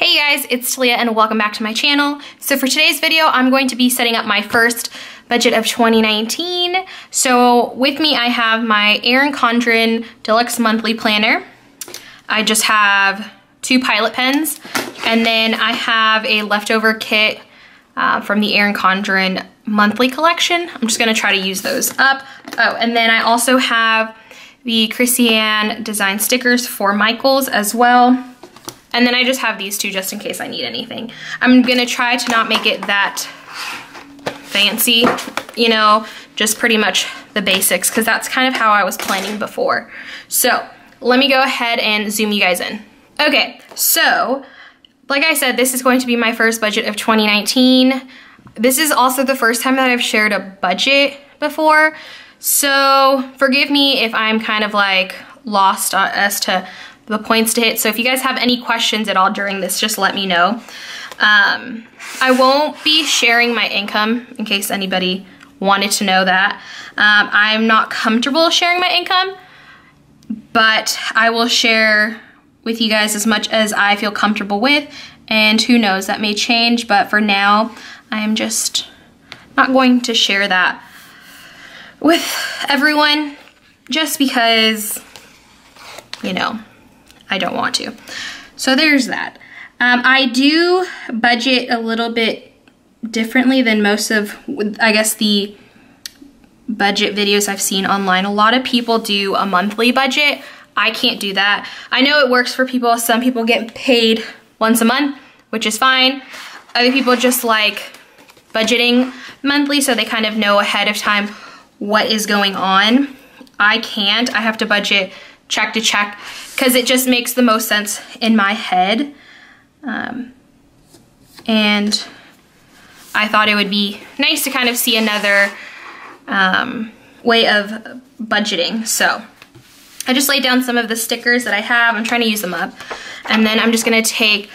Hey guys, it's Thalia and welcome back to my channel. So for today's video, I'm going to be setting up my first budget of 2019. So with me, I have my Erin Condren Deluxe Monthly Planner. I just have 2 pilot pens, and then I have a leftover kit from the Erin Condren Monthly Collection. I'm just gonna try to use those up. Oh, and then I also have the Chrissy-Ann design stickers for Michaels as well. And then I just have these 2 just in case I need anything. I'm gonna try to not make it that fancy, you know, just pretty much the basics, because that's kind of how I was planning before. So let me go ahead and zoom you guys in. Okay, so like I said, this is going to be my first budget of 2019. This is also the first time that I've shared a budget before. So forgive me if I'm kind of like lost as to the points to hit. So if you guys have any questions at all during this, just let me know. I won't be sharing my income in case anybody wanted to know that. I'm not comfortable sharing my income, but I will share with you guys as much as I feel comfortable with, and who knows, that may change, but for now, I'm just not going to share that with everyone just because, you know, I don't want to. So there's that. I do budget a little bit differently than most of, I guess, the budget videos I've seen online. A lot of people do a monthly budget. I can't do that. I know it works for people. Some people get paid once a month, which is fine. Other people just like budgeting monthly, so they kind of know ahead of time what is going on. I can't. I have to budget check to check because it just makes the most sense in my head. And I thought it would be nice to kind of see another way of budgeting. So I just laid down some of the stickers that I have. I'm trying to use them up. And then I'm just gonna take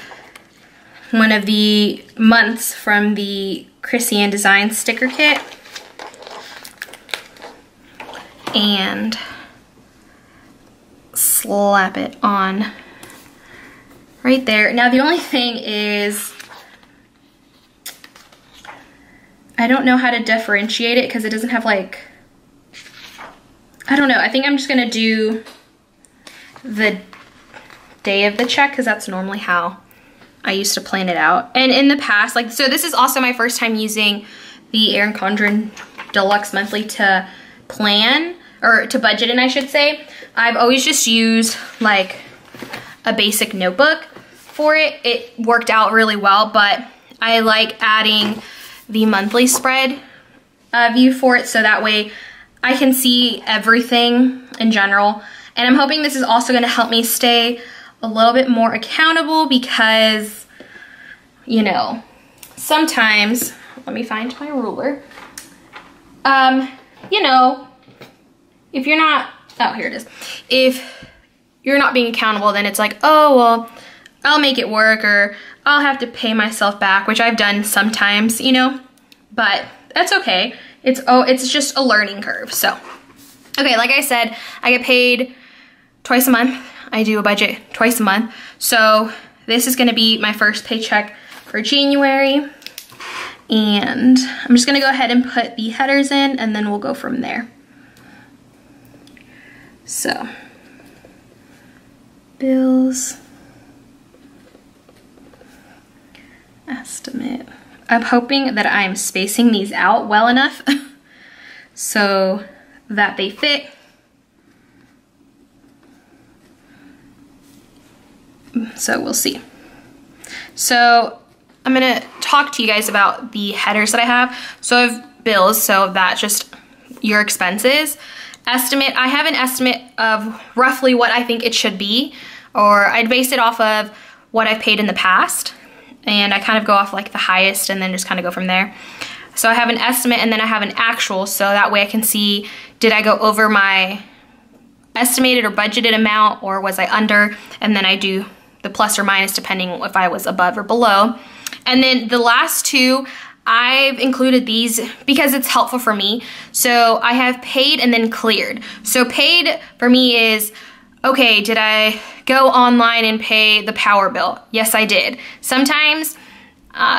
one of the months from the Chrissy-Ann design sticker kit and slap it on right there. Now the only thing is, I don't know how to differentiate it because it doesn't have like, I don't know. I think I'm just gonna do the day of the check because that's normally how I used to plan it out. And in the past, like, so this is also my first time using the Erin Condren Deluxe Monthly to plan, or to budget in, I should say. I've always just used like a basic notebook for it. It worked out really well, but I like adding the monthly spread view for it so that way I can see everything in general. And I'm hoping this is also gonna help me stay a little bit more accountable because, you know, sometimes, let me find my ruler. You know, if you're not, oh, here it is. If you're not being accountable, then it's like, oh, well, I'll make it work, or I'll have to pay myself back, which I've done sometimes, you know, but that's okay. It's just a learning curve. So, okay, like I said, I get paid twice a month. I do a budget twice a month. So this is gonna be my first paycheck for January. And I'm just gonna go ahead and put the headers in and then we'll go from there. So, bills, estimate. I'm hoping that I'm spacing these out well enough so that they fit. So we'll see. So I'm gonna talk to you guys about the headers that I have. So I have bills, so that's just your expenses. Estimate, I have an estimate of roughly what I think it should be, or I'd base it off of what I've paid in the past, and I kind of go off like the highest and then just kind of go from there. So I have an estimate and then I have an actual, so that way I can see, did I go over my estimated or budgeted amount, or was I under, and then I do the plus or minus depending if I was above or below. And then the last 2, I've included these because it's helpful for me. So I have paid and then cleared. So paid for me is okay, did I go online and pay the power bill? Yes, I did. Sometimes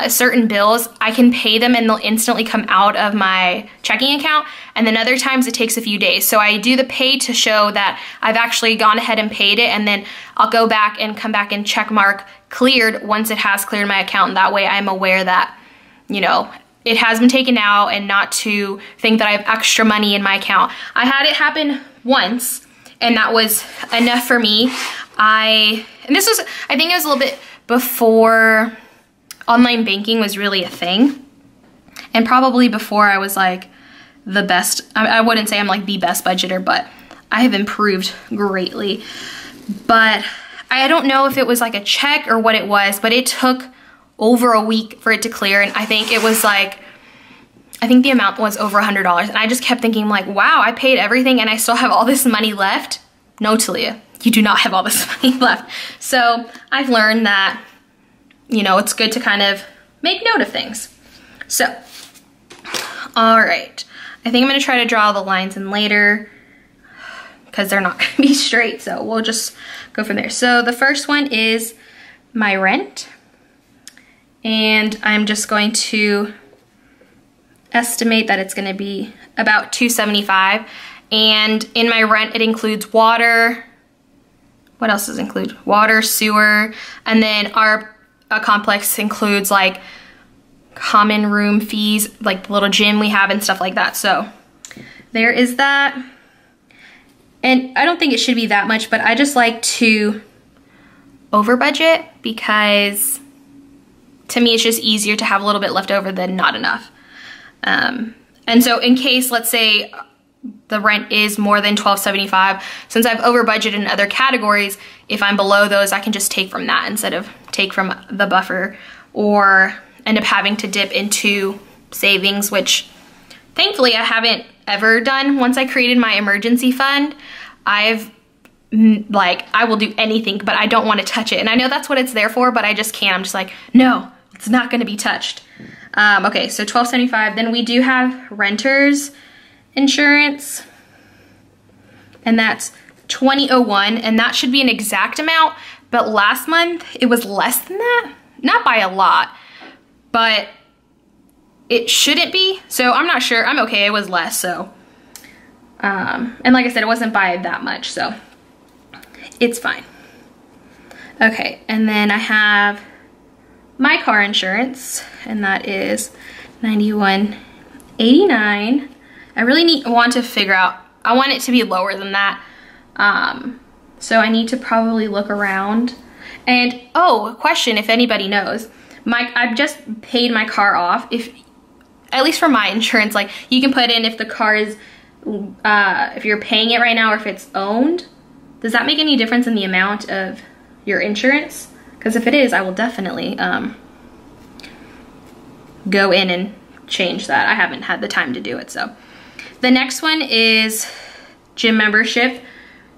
certain bills, I can pay them and they'll instantly come out of my checking account, and then other times it takes a few days. So I do the pay to show that I've actually gone ahead and paid it, and then I'll go back and come back and check mark cleared once it has cleared my account, and that way I'm aware that, you know, it has been taken out and not to think that I have extra money in my account. I had it happen once, and that was enough for me. And this was, I think it was a little bit before online banking was really a thing, and probably before I was like the best, I wouldn't say I'm like the best budgeter, but I have improved greatly. But I don't know if it was like a check or what it was, but it took over a week for it to clear, and I think it was like, I think the amount was over $100, and I just kept thinking like, wow, I paid everything and I still have all this money left. No, Thalia, you do not have all this money left. So I've learned that, you know, it's good to kind of make note of things. So, all right. I think I'm gonna try to draw the lines in later because they're not gonna be straight, so we'll just go from there. So the first one is my rent, and I'm just going to estimate that it's gonna be about $275, and in my rent it includes water. What else does it include? Water, sewer, and then our complex includes like common room fees, like the little gym we have and stuff like that. So there is that. And I don't think it should be that much, but I just like to over budget because to me it's just easier to have a little bit left over than not enough. And so in case, let's say the rent is more than $1,275, since I've over budgeted in other categories, if I'm below those, I can just take from that instead of take from the buffer, or end up having to dip into savings, which thankfully I haven't ever done. Once I created my emergency fund, I will do anything, but I don't want to touch it. And I know that's what it's there for, but I just can't. I'm just like, no, it's not going to be touched. Okay, so $1,275. Then we do have renters insurance, and that's $20.01, and that should be an exact amount, but last month it was less than that. Not by a lot, but it shouldn't be, so I'm not sure. I'm okay, it was less, so. And like I said, it wasn't by that much, so it's fine. Okay, and then I have my car insurance, and that is $91.89. I really want to figure out, I want it to be lower than that. So I need to probably look around. And oh, question, if anybody knows, I've just paid my car off. If, at least for my insurance, like you can put in if the car is, if you're paying it right now or if it's owned. Does that make any difference in the amount of your insurance? Because if it is, I will definitely go in and change that. I haven't had the time to do it, so. The next one is gym membership,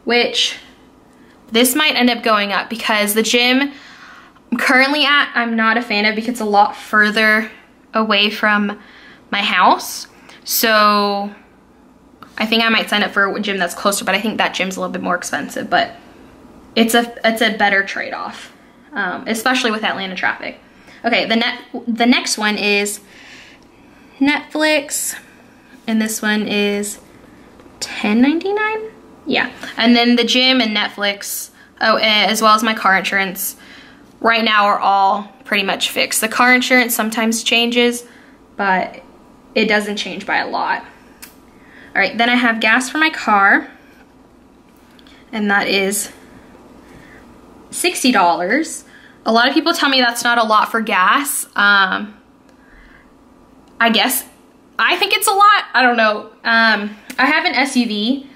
which this might end up going up because the gym I'm currently at, I'm not a fan of because it's a lot further away from my house. So I think I might sign up for a gym that's closer, but I think that gym's a little bit more expensive, but it's a better trade-off, especially with Atlanta traffic. Okay, the next one is Netflix, and this one is $10.99. Yeah, and then the gym and Netflix, as well as my car insurance, right now are all pretty much fixed. The car insurance sometimes changes, but it doesn't change by a lot. All right, then I have gas for my car, and that is $60. A lot of people tell me that's not a lot for gas. I guess, I think it's a lot, I don't know. I have an SUV,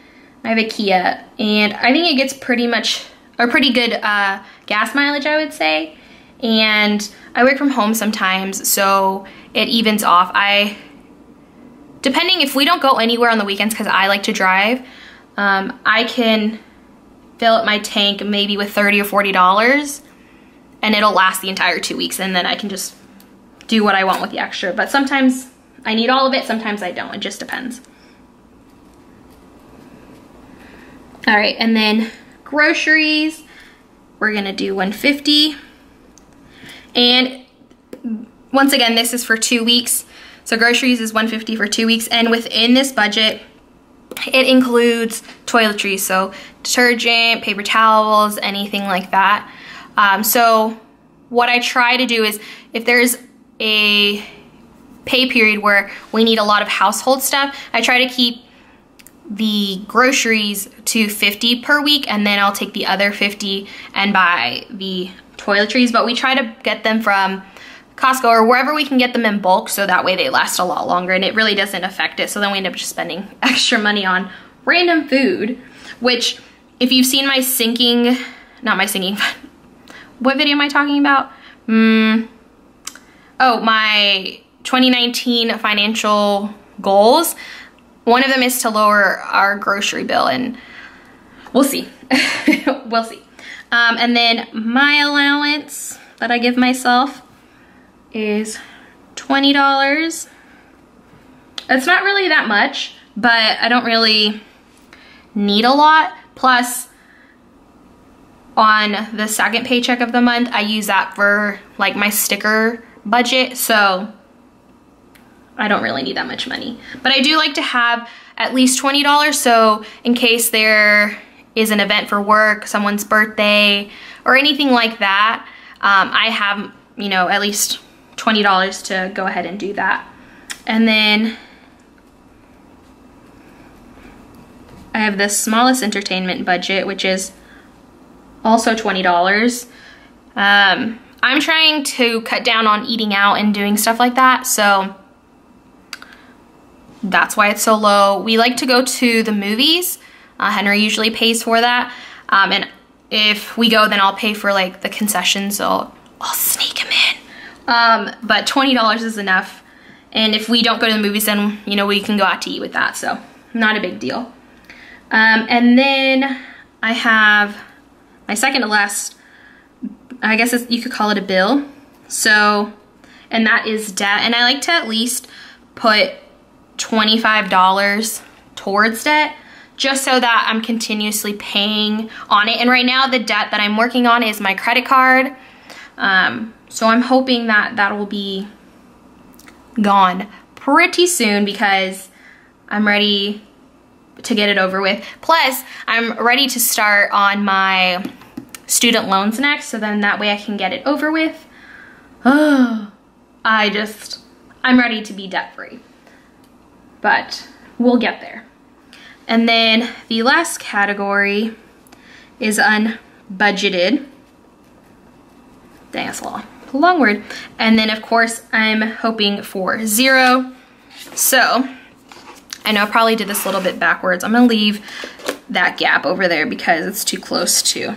I have a Kia, and I think it gets pretty good gas mileage, I would say. And I work from home sometimes, so it evens off. Depending if we don't go anywhere on the weekends, because I like to drive, I can fill up my tank maybe with $30 or $40, and it'll last the entire 2 weeks, and then I can just do what I want with the extra. But sometimes I need all of it, sometimes I don't, it just depends. All right, and then groceries, we're gonna do $150. And once again, this is for 2 weeks. So groceries is $150 for 2 weeks. And within this budget, it includes toiletries, so detergent, paper towels, anything like that. So what I try to do is, if there's a pay period where we need a lot of household stuff, I try to keep the groceries to $50 per week, and then I'll take the other $50 and buy the toiletries. But we try to get them from Costco or wherever we can get them in bulk, so that way they last a lot longer and it really doesn't affect it. So then we end up just spending extra money on random food, which if you've seen my sinking, not my sinking, what video am I talking about? Oh, my 2019 financial goals. One of them is to lower our grocery bill, and we'll see. We'll see. And then my allowance that I give myself is $20. It's not really that much, but I don't really need a lot. Plus, on the second paycheck of the month, I use that for like my sticker budget, so I don't really need that much money. But I do like to have at least $20, so in case there is an event for work, someone's birthday, or anything like that, I have, you know, at least $20 to go ahead and do that. And then I have the smallest entertainment budget, which is also $20. I'm trying to cut down on eating out and doing stuff like that, so that's why it's so low. We like to go to the movies. Henry usually pays for that. And if we go, then I'll pay for like the concessions, so I'll sneak him in. But $20 is enough. And if we don't go to the movies, then, you know, we can go out to eat with that, so not a big deal. And then I have my second to last, I guess you could call it a bill. So, and that is debt. And I like to at least put $25 towards debt, just so that I'm continuously paying on it. And right now the debt that I'm working on is my credit card. So I'm hoping that that will be gone pretty soon, because I'm ready to get it over with. Plus, I'm ready to start on my student loans next, so then that way I can get it over with. Oh, I'm ready to be debt free, but we'll get there. And then the last category is unbudgeted. Dang, that's a long word. And then of course I'm hoping for 0. So I know I probably did this a little bit backwards. I'm gonna leave that gap over there because it's too close to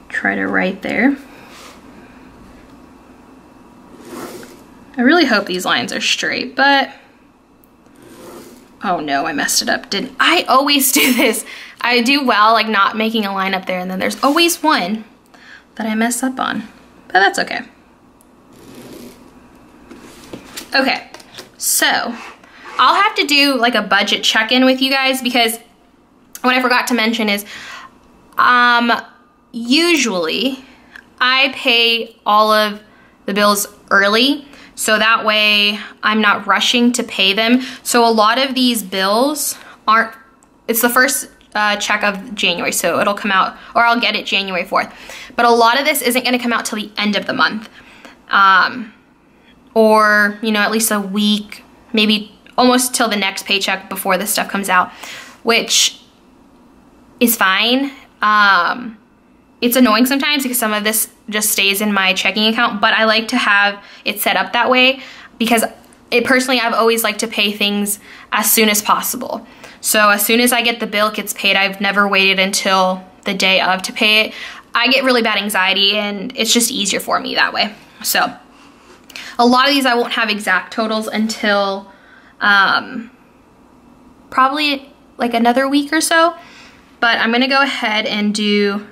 try to write there. I really hope these lines are straight, but oh no, I messed it up. Didn't I always do this? I do well like not making a line up there, and then there's always one that I mess up on, but that's okay. Okay, so I'll have to do like a budget check-in with you guys, because what I forgot to mention is usually I pay all of the bills early, so that way I'm not rushing to pay them. So a lot of these bills aren't, it's the first check of January, so it'll come out, or I'll get it January 4th. But a lot of this isn't gonna come out till the end of the month. Or, you know, at least a week, maybe almost till the next paycheck before this stuff comes out, which is fine. It's annoying sometimes because some of this just stays in my checking account, but I like to have it set up that way because personally, I've always liked to pay things as soon as possible. So as soon as I get the bill, it gets paid. I've never waited until the day of to pay it. I get really bad anxiety, and it's just easier for me that way. So a lot of these I won't have exact totals until probably like another week or so, but I'm gonna go ahead and do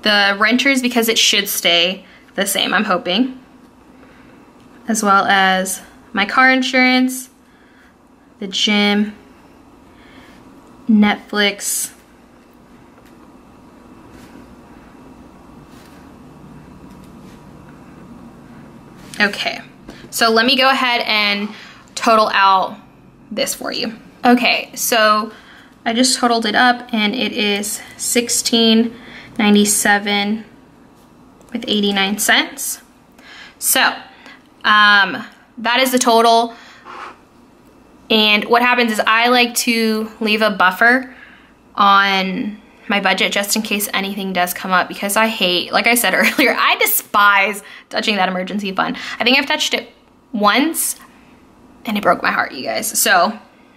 the renters because it should stay the same, I'm hoping, as well as my car insurance, the gym, Netflix, okay, so let me go ahead and total out this for you. Okay, so I just totaled it up and it is $16.97 with 89 cents. So that is the total. And what happens is I like to leave a buffer on my budget just in case anything does come up, because I hate, like I said earlier, I despise touching that emergency fund. I think I've touched it once and it broke my heart, you guys. So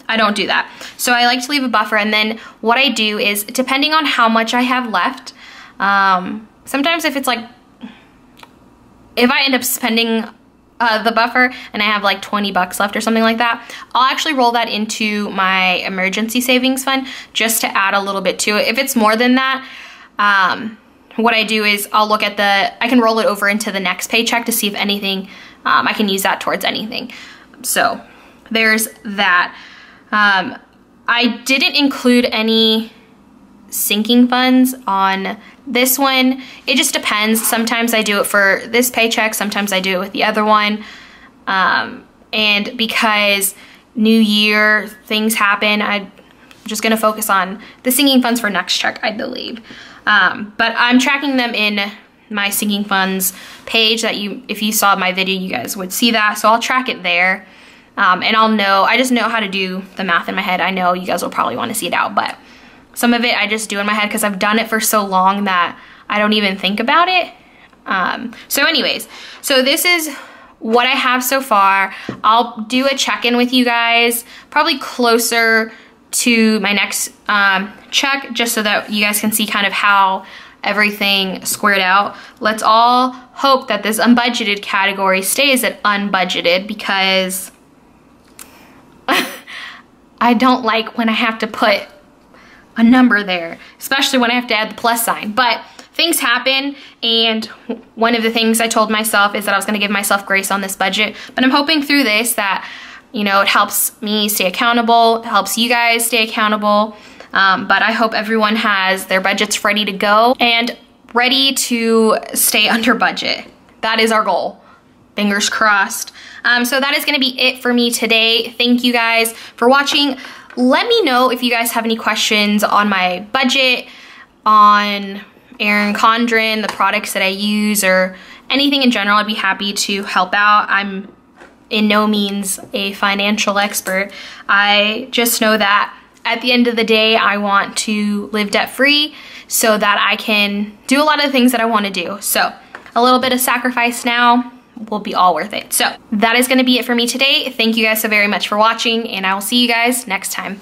I don't do that. So I like to leave a buffer, and then what I do is, depending on how much I have left, sometimes if it's like, if I end up spending the buffer and I have like 20 bucks left or something like that, I'll actually roll that into my emergency savings fund just to add a little bit to it. If it's more than that, what I do is I'll look at I can roll it over into the next paycheck to see if anything, I can use that towards anything. So there's that. I didn't include any sinking funds on this one. It just depends. Sometimes I do it for this paycheck, sometimes I do it with the other one. And because new year things happen, I'm just gonna focus on the sinking funds for next check, I believe. But I'm tracking them in my sinking funds page that if you saw my video, you guys would see that. So I'll track it there. And I just know how to do the math in my head. I know you guys will probably want to see it out, but some of it I just do in my head because I've done it for so long that I don't even think about it. So anyways, so this is what I have so far. I'll do a check-in with you guys probably closer to my next check, just so that you guys can see kind of how everything squared out. Let's all hope that this unbudgeted category stays at unbudgeted, because I don't like when I have to put a number there, especially when I have to add the plus sign. But things happen, and one of the things I told myself is that I was gonna give myself grace on this budget. But I'm hoping through this that, you know, it helps me stay accountable, it helps you guys stay accountable. But I hope everyone has their budgets ready to go and ready to stay under budget. That is our goal. Fingers crossed. So that is gonna be it for me today. Thank you guys for watching. Let me know if you guys have any questions on my budget, on Erin Condren, the products that I use, or anything in general. I'd be happy to help out. I'm in no means a financial expert. I just know that at the end of the day, I want to live debt-free so that I can do a lot of the things that I want to do. So a little bit of sacrifice now will be all worth it. So that is going to be it for me today. Thank you guys so very much for watching, and I will see you guys next time.